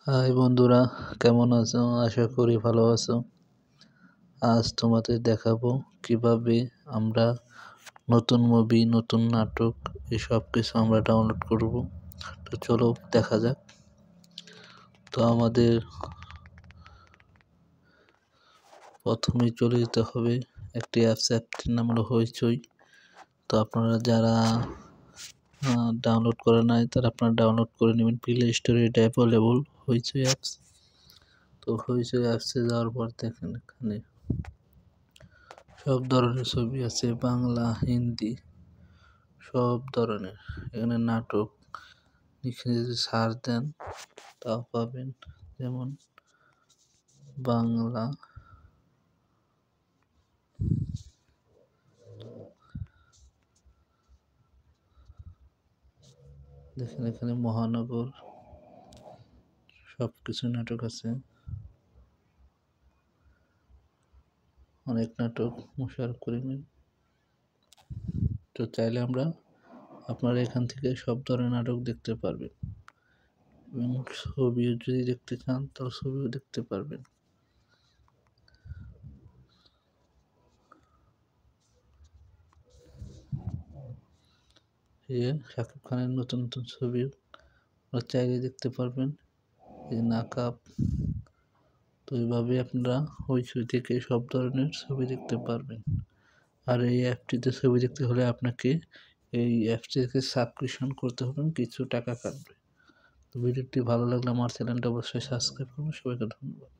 High বন্ধুরা, কেমন আছো? আশা করি ভালো আছো। আজ তোমাদের দেখাবো কিভাবে আমরা নতুন মুভি, নতুন নাটক এসব কিছু আমরা ডাউনলোড করব। তো চলো দেখা যাক। তো আমাদের প্রথমেই চলে যেতে হবে একটি অ্যাপটির নাম হলো হইচই। তো আপনারা যারা ডাউনলোড করে নাই তারা আপনারা ডাউনলোড করে নেবেন। প্লে স্টোরে এটা অ্যাভেলেবল হইচই অ্যাপস। তো হইচই অ্যাপসে যাওয়ার পর দেখেন এখানে সব ধরনের ছবি আছে, বাংলা, হিন্দি, সব ধরনের। এখানে নাটক লিখে যদি সার্চ দেন তাও পাবেন। যেমন বাংলা, দেখেন এখানে মহানগর, সব কিছু নাটক আছে। অনেক নাটক, মোশাররফ করিমের। তো চাইলে আপনারা এখান থেকে সব ধরনের নাটক দেখতে পারবেন এবং ছবিও যদি দেখতে চান তাহলে ছবিও দেখতে পারবেন। শাকিব খানের নতুন নতুন ছবি চাইলে দেখতে পারবেন। এই নাকাব। তো এইভাবে আপনারা হইচই থেকে সব ধরনের ছবি দেখতে পারবেন। আর এই অ্যাপটিতে ছবি দেখতে হলে আপনাকে এই অ্যাপটিকে সাবস্ক্রিপশন করতে হবে, কিছু টাকা কাটবে। তো ভিডিওটি ভালো লাগলে আমার চ্যানেলটা অবশ্যই সাবস্ক্রাইব করুন। সবাইকে ধন্যবাদ।